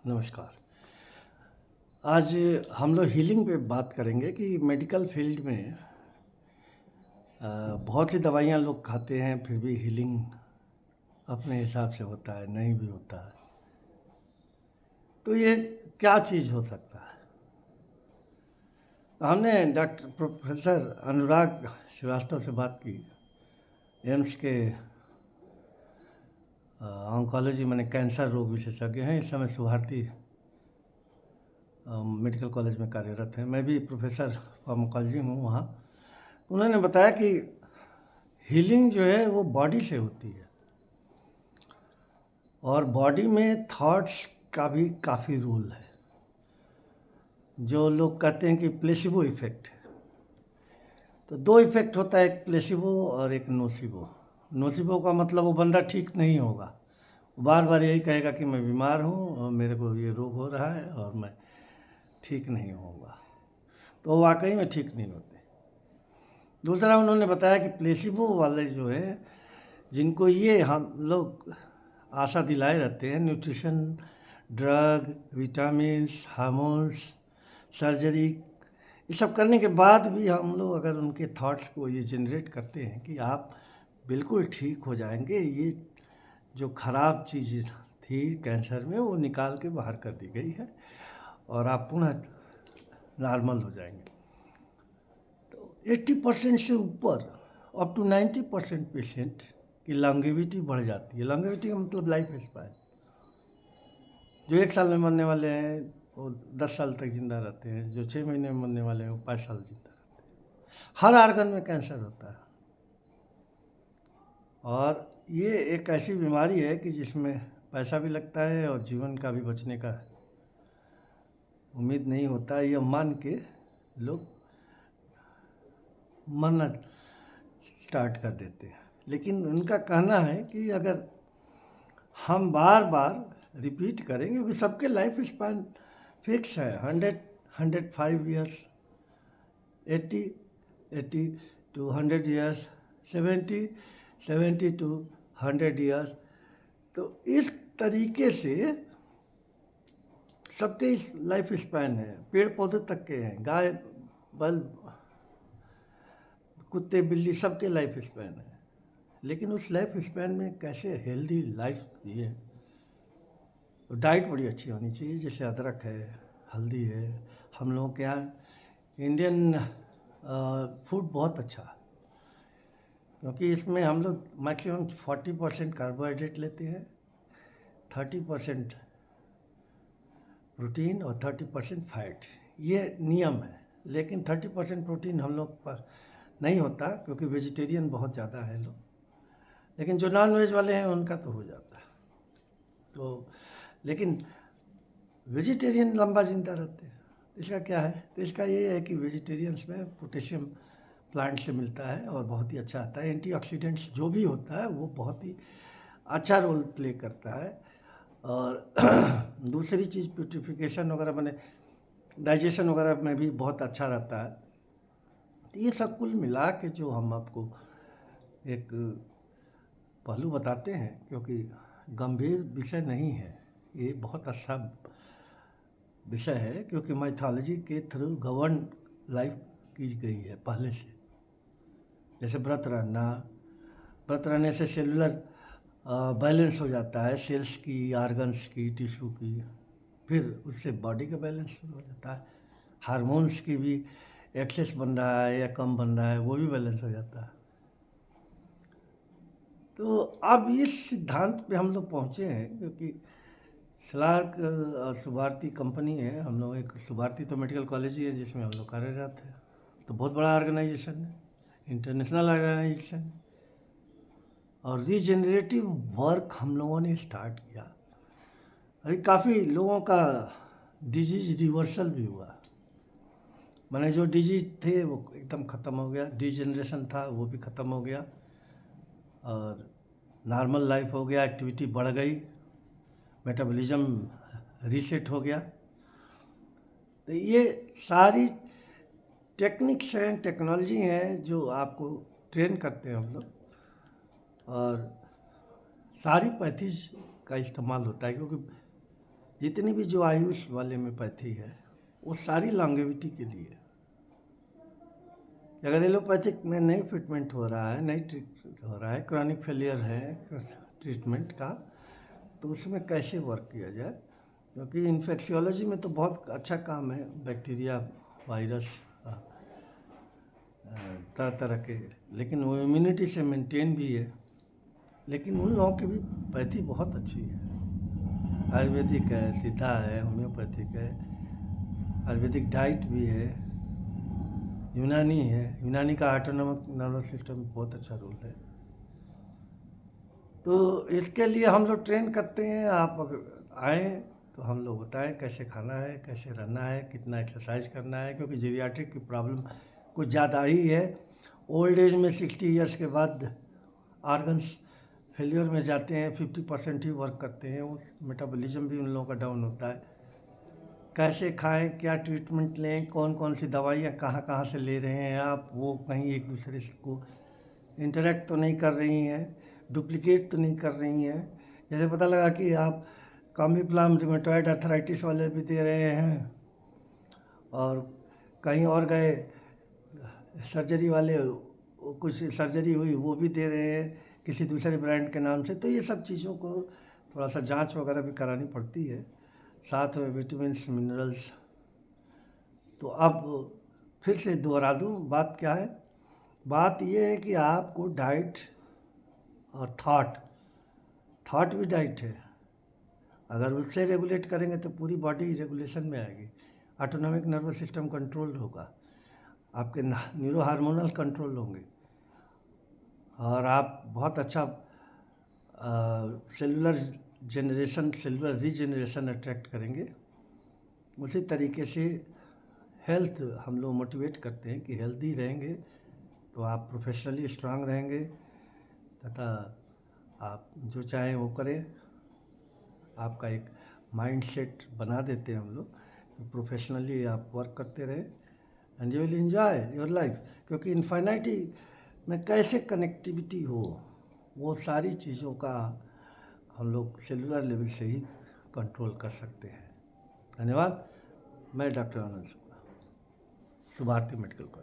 नमस्कार। आज हम लोग हीलिंग पे बात करेंगे कि मेडिकल फील्ड में बहुत सी दवाइयाँ लोग खाते हैं, फिर भी हीलिंग अपने हिसाब से होता है, नहीं भी होता है। तो ये क्या चीज़ हो सकता है? हमने डॉक्टर प्रोफेसर अनुराग श्रीवास्तव से बात की, एम्स के ऑन्कोलॉजी माने कैंसर रोग विशेषज्ञ हैं। इस समय सुभारती मेडिकल कॉलेज में कार्यरत हैं। मैं भी प्रोफेसर फार्माकोलॉजी हूँ वहाँ। उन्होंने बताया कि हीलिंग जो है वो बॉडी से होती है और बॉडी में थॉट्स का भी काफ़ी रोल है। जो लोग कहते हैं कि प्लेसिबो इफेक्ट, तो दो इफेक्ट होता है, एक प्लेसिबो और एक नोसिबो। नोसिबो का मतलब वो बंदा ठीक नहीं होगा, बार बार यही कहेगा कि मैं बीमार हूँ और मेरे को ये रोग हो रहा है और मैं ठीक नहीं होऊंगा, तो वो वाकई में ठीक नहीं होते। दूसरा उन्होंने बताया कि प्लेसिबो वाले जो है, जिनको ये हम लोग आशा दिलाए रहते हैं, nutrition, drug, vitamins, hormones, surgery, ये सब करने के बाद भी हम लोग अगर उनके थॉट्स को ये जनरेट करते हैं कि आप बिल्कुल ठीक हो जाएंगे, ये जो खराब चीज़ थी कैंसर में वो निकाल के बाहर कर दी गई है और आप पुनः नॉर्मल हो जाएंगे। 80% से ऊपर अप टू 90% पेशेंट की लॉन्गेविटी बढ़ जाती है। लॉन्गेविटी का मतलब लाइफ स्पैन। जो 1 साल में मरने वाले हैं वो 10 साल तक जिंदा रहते हैं, जो 6 महीने में मरने वाले हैं वो 5 साल जिंदा रहते हैं। हर आर्गन में कैंसर होता है और ये एक ऐसी बीमारी है कि जिसमें पैसा भी लगता है और जीवन का भी बचने का उम्मीद नहीं होता। यह मान के लोग मरना स्टार्ट कर देते हैं। लेकिन उनका कहना है कि अगर हम बार बार रिपीट करें, क्योंकि सबके लाइफ स्पैन फिक्स है, 105 years, 80 to 100 years, 70 to 100 years. तो इस तरीके से सबके इस लाइफ स्पैन है। पेड़ पौधे तक के हैं, गाय बैल कुत्ते बिल्ली सबके लाइफ स्पैन है। लेकिन उस लाइफ स्पैन में कैसे हेल्दी लाइफ जिए, डाइट बड़ी अच्छी होनी चाहिए। जैसे अदरक है, हल्दी है। हम लोगों के यहाँ इंडियन फूड बहुत अच्छा है, क्योंकि इसमें हम लोग मैक्सिमम 40% कार्बोहाइड्रेट लेते हैं, 30% प्रोटीन और 30% फैट। ये नियम है। लेकिन 30% प्रोटीन हम लोग पर नहीं होता, क्योंकि वेजिटेरियन बहुत ज़्यादा है लोग। लेकिन जो नॉन वेज वाले हैं उनका तो हो जाता है। तो लेकिन वेजिटेरियन लंबा जिंदा रहते हैं। इसका क्या है? तो इसका ये है कि वेजिटेरियन्स में पोटेशियम प्लांट से मिलता है और बहुत ही अच्छा आता है। एंटीऑक्सीडेंट्स जो भी होता है वो बहुत ही अच्छा रोल प्ले करता है। और दूसरी चीज़ प्यूरिफिकेशन वगैरह, मैंने डाइजेशन वगैरह में भी बहुत अच्छा रहता है। तो ये सब कुल मिला के जो हम आपको एक पहलू बताते हैं, क्योंकि गंभीर विषय नहीं है, ये बहुत अच्छा विषय है, क्योंकि माइथोलॉजी के थ्रू गवर्न लाइफ की गई है पहले से। जैसे व्रत रहने से सेलुलर बैलेंस हो जाता है, सेल्स की, आर्गन्स की, टिश्यू की। फिर उससे बॉडी का बैलेंस शुरू हो जाता है। हार्मोन्स की भी एक्सेस बन रहा है या कम बन रहा है, वो भी बैलेंस हो जाता है। तो अब इस सिद्धांत पे हम लोग पहुँचे हैं, क्योंकि क्लार्क सुभारती कंपनी है। हम लोग एक सुभारती तो मेडिकल कॉलेज ही है जिसमें हम लोग कार्यरत हैं। तो बहुत बड़ा ऑर्गेनाइजेशन है, इंटरनेशनल ऑर्गेनाइजेशन है। और रीजेनरेटिव वर्क हम लोगों ने स्टार्ट किया। अभी काफ़ी लोगों का डिजीज रिवर्सल भी हुआ। माने जो डिजीज थे वो एकदम ख़त्म हो गया, डिजेनरेशन था वो भी ख़त्म हो गया और नॉर्मल लाइफ हो गया, एक्टिविटी बढ़ गई, मेटाबॉलिज्म रीसेट हो गया। तो ये सारी टेक्निक्स हैं, टेक्नोलॉजी हैं जो आपको ट्रेन करते हैं हम लोग, और सारी पैथीज का इस्तेमाल होता है। क्योंकि जितनी भी जो आयुष वाले होम्योपैथी है वो सारी लॉन्गेविटी के लिए है। अगर एलोपैथिक में नहीं ट्रीटमेंट हो रहा है, नहीं ट्रीट हो रहा है, क्रॉनिक फेलियर है ट्रीटमेंट का, तो उसमें कैसे वर्क किया जाए? क्योंकि इन्फेक्शियोलॉजी में तो बहुत अच्छा काम है, बैक्टीरिया, वायरस, तरह तरह के, लेकिन वो इम्यूनिटी से मेंटेन भी है। लेकिन उन लोगों की भी पैथी बहुत अच्छी है, आयुर्वेदिक है, सिद्धा है, होम्योपैथिक है, आयुर्वेदिक डाइट भी है, यूनानी है। यूनानी का ऑटोनॉमिक नर्वस सिस्टम बहुत अच्छा रोल है। तो इसके लिए हम लोग ट्रेन करते हैं। आप अगर आएँ तो हम लोग बताएं कैसे खाना है, कैसे रहना है, कितना एक्सरसाइज करना है, क्योंकि जीरियाट्रिक की प्रॉब्लम कुछ ज़्यादा ही है। ओल्ड एज में 60 ईयर्स के बाद ऑर्गन्स फेलियर में जाते हैं, 50% ही वर्क करते हैं, उस मेटाबॉलिज्म भी उन लोगों का डाउन होता है। कैसे खाएं, क्या ट्रीटमेंट लें, कौन कौन सी दवाइयाँ कहाँ कहाँ से ले रहे हैं आप, वो कहीं एक दूसरे को इंटरेक्ट तो नहीं कर रही हैं, डुप्लीकेट तो नहीं कर रही हैं। जैसे पता लगा कि आप कॉम्बिप्लाम रिमेटॉइड अर्थराइटिस वाले भी दे रहे हैं और कहीं और गए सर्जरी वाले, कुछ सर्जरी हुई वो भी दे रहे हैं किसी दूसरे ब्रांड के नाम से। तो ये सब चीज़ों को थोड़ा सा जांच वगैरह भी करानी पड़ती है, साथ में विटामिन्स, मिनरल्स। तो अब फिर से दोहरा दूँ, बात क्या है? बात ये है कि आपको डाइट और थॉट भी डाइट है। अगर उससे रेगुलेट करेंगे तो पूरी बॉडी रेगुलेशन में आएगी, ऑटोनॉमिक नर्वस सिस्टम कंट्रोल होगा, आपके न्यूरो हार्मोनल कंट्रोल होंगे, और आप बहुत अच्छा cellular generation, cellular regeneration attract करेंगे। उसी तरीके से हेल्थ हम लोग मोटिवेट करते हैं कि हेल्दी रहेंगे तो आप प्रोफेशनली स्ट्रांग रहेंगे, तथा आप जो चाहें वो करें। आपका एक माइंड सेट बना देते हैं हम लोग, प्रोफेशनली आप वर्क करते रहें and you will enjoy your life. क्योंकि इनफाइनाइटी में कैसे कनेक्टिविटी हो, वो सारी चीज़ों का हम लोग सेलुलर लेवल से ही कंट्रोल कर सकते हैं। धन्यवाद। मैं doctor Anand Shukla, Subharti medical college.